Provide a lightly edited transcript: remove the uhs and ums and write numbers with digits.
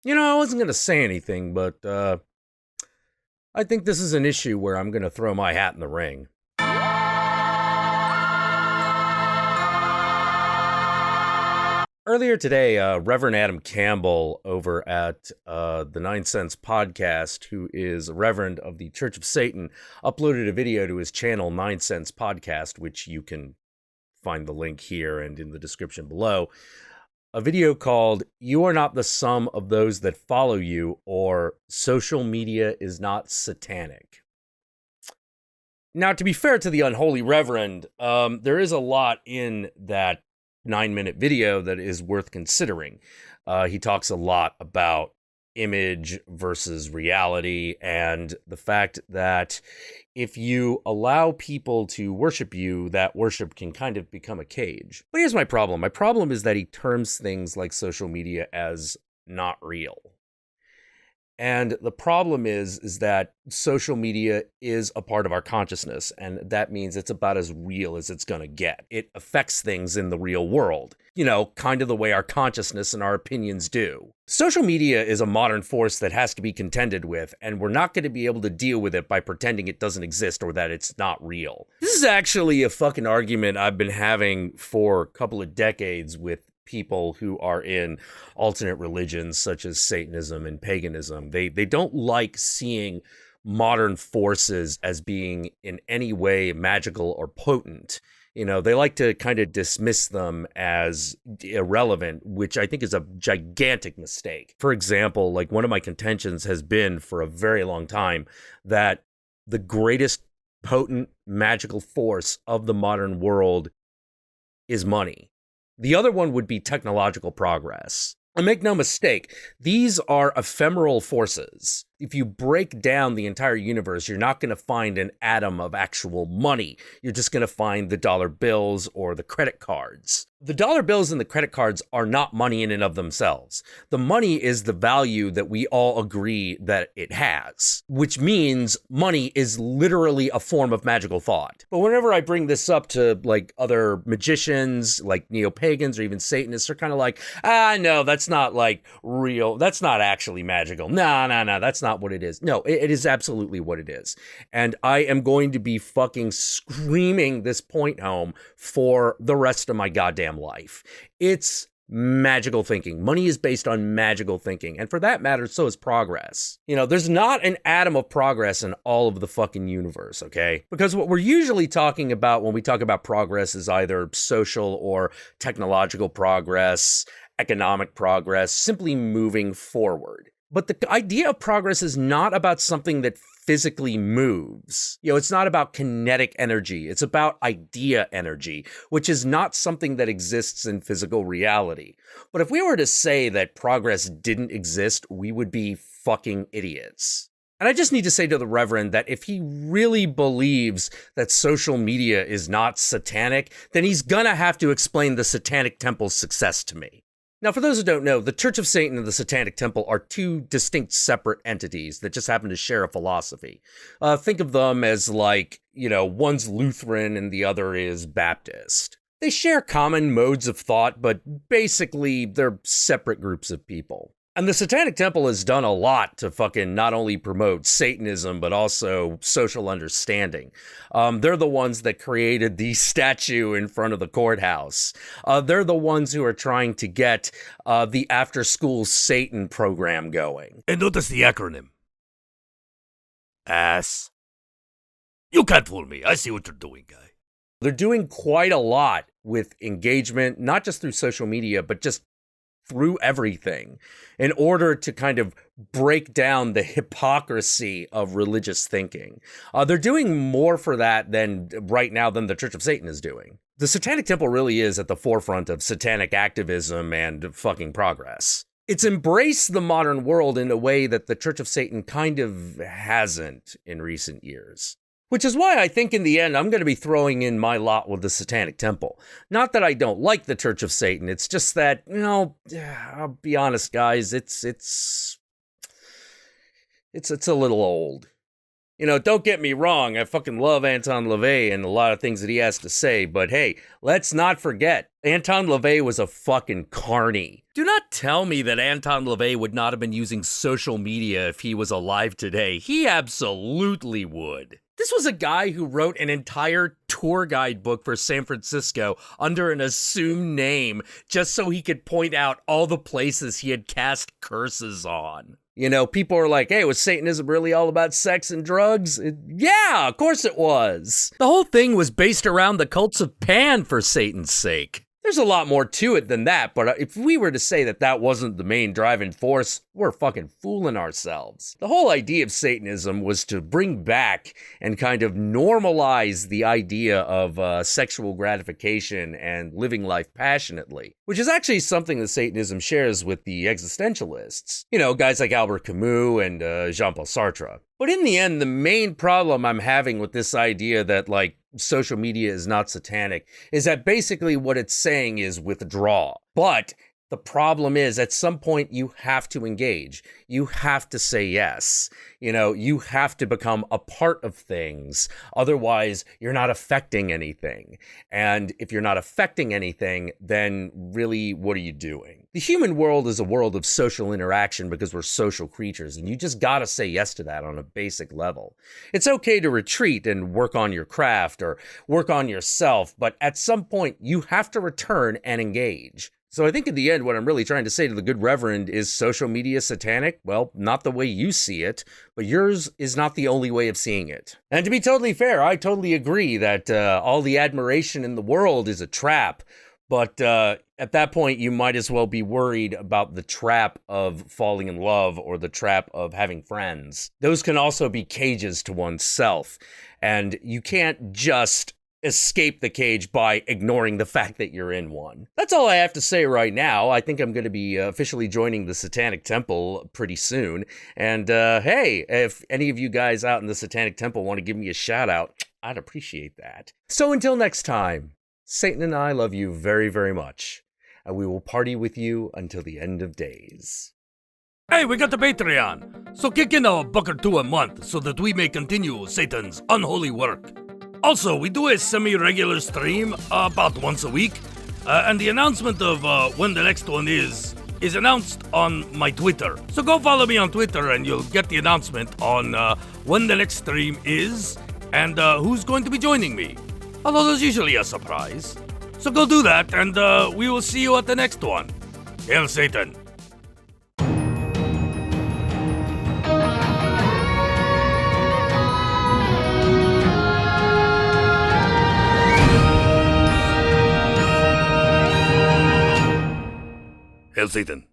I wasn't going to say anything, but I think this is an issue where I'm going to throw my hat in the ring. Earlier today, Reverend Adam Campbell over at the 9 Cents podcast, who is a reverend of the Church of Satan, uploaded a video to his channel, 9 Cents Podcast, which you can find the link here and in the description below. A video called "You Are Not the Sum of Those That Follow You," or "Social Media is Not Satanic." Now, to be fair to the unholy reverend, there is a lot in that 9-minute video that is worth considering. He talks a lot about image versus reality and the fact that if you allow people to worship you, that worship can kind of become a cage. But here's my problem. My problem is that he terms things like social media as not real. And the problem is that social media is a part of our consciousness, and that means it's about as real as it's going to get. It affects things in the real world, kind of the way our consciousness and our opinions do. Social media is a modern force that has to be contended with, and we're not going to be able to deal with it by pretending it doesn't exist or that it's not real. This is actually a fucking argument I've been having for a couple of decades with people who are in alternate religions such as Satanism and paganism. They don't like seeing modern forces as being in any way magical or potent. They like to kind of dismiss them as irrelevant, which I think is a gigantic mistake. For example, like one of my contentions has been for a very long time that the greatest potent magical force of the modern world is money. The other one would be technological progress. And make no mistake, these are ephemeral forces. If you break down the entire universe, you're not going to find an atom of actual money. You're just going to find the dollar bills or the credit cards. The dollar bills and the credit cards are not money in and of themselves. The money is the value that we all agree that it has, which means money is literally a form of magical thought. But whenever I bring this up to like other magicians, like neo-pagans or even Satanists, they're kind of like, no, that's not like real. That's not actually magical. No, that's not what it is. No, it is absolutely what it is. And I am going to be fucking screaming this point home for the rest of my goddamn life. It's magical thinking. Money is based on magical thinking. And for that matter, so is progress. There's not an atom of progress in all of the fucking universe, okay? Because what we're usually talking about when we talk about progress is either social or technological progress, economic progress, simply moving forward. But the idea of progress is not about something that physically moves. It's not about kinetic energy. It's about idea energy, which is not something that exists in physical reality. But if we were to say that progress didn't exist, we would be fucking idiots. And I just need to say to the Reverend that if he really believes that social media is not satanic, then he's gonna have to explain the Satanic Temple's success to me. Now, for those who don't know, the Church of Satan and the Satanic Temple are two distinct separate entities that just happen to share a philosophy. Think of them as like, one's Lutheran and the other is Baptist. They share common modes of thought, but basically they're separate groups of people. And the Satanic Temple has done a lot to fucking not only promote Satanism, but also social understanding. They're the ones that created the statue in front of the courthouse. They're the ones who are trying to get the after-school Satan program going. And notice the acronym. Ass. You can't fool me. I see what you're doing, guy. They're doing quite a lot with engagement, not just through social media, but just through everything in order to kind of break down the hypocrisy of religious thinking. They're doing more for that right now than the Church of Satan is doing. The Satanic Temple really is at the forefront of satanic activism and fucking progress. It's embraced the modern world in a way that the Church of Satan kind of hasn't in recent years. Which is why I think in the end, I'm going to be throwing in my lot with the Satanic Temple. Not that I don't like the Church of Satan. It's just that, I'll be honest, guys, it's a little old. You know, don't get me wrong, I fucking love Anton LaVey and a lot of things that he has to say, but hey, let's not forget, Anton LaVey was a fucking carny. Do not tell me that Anton LaVey would not have been using social media if he was alive today. He absolutely would. This was a guy who wrote an entire tour guide book for San Francisco under an assumed name just so he could point out all the places he had cast curses on. You know, people are like, hey, was Satanism really all about sex and drugs? Yeah, of course it was. The whole thing was based around the cults of Pan, for Satan's sake. There's a lot more to it than that, but if we were to say that that wasn't the main driving force, we're fucking fooling ourselves. The whole idea of Satanism was to bring back and kind of normalize the idea of sexual gratification and living life passionately, which is actually something that Satanism shares with the existentialists. You know, guys like Albert Camus and Jean-Paul Sartre. But in the end, the main problem I'm having with this idea that, like, social media is not satanic is that basically what it's saying is withdraw. But the problem is, at some point, you have to engage. You have to say yes. You know, you have to become a part of things. Otherwise, you're not affecting anything. And if you're not affecting anything, then really, what are you doing? The human world is a world of social interaction because we're social creatures, and you just gotta say yes to that on a basic level. It's okay to retreat and work on your craft or work on yourself, but at some point, you have to return and engage. So I think in the end, what I'm really trying to say to the good reverend is social media satanic? Well, not the way you see it, but yours is not the only way of seeing it. And to be totally fair, I totally agree that all the admiration in the world is a trap. But at that point, you might as well be worried about the trap of falling in love or the trap of having friends. Those can also be cages to oneself. And you can't just escape the cage by ignoring the fact that you're in one. That's all I have to say right now. I think I'm going to be officially joining the Satanic Temple pretty soon. And hey, if any of you guys out in the Satanic Temple want to give me a shout out, I'd appreciate that. So until next time, Satan and I love you very, very much. And we will party with you until the end of days. Hey, we got the Patreon, so kick in $1 or $2 a month so that we may continue Satan's unholy work. Also, we do a semi-regular stream about once a week, and the announcement of when the next one is announced on my Twitter. So go follow me on Twitter and you'll get the announcement on when the next stream is and who's going to be joining me. Although there's usually a surprise. So go do that and we will see you at the next one. Hail Satan. Hail Satan.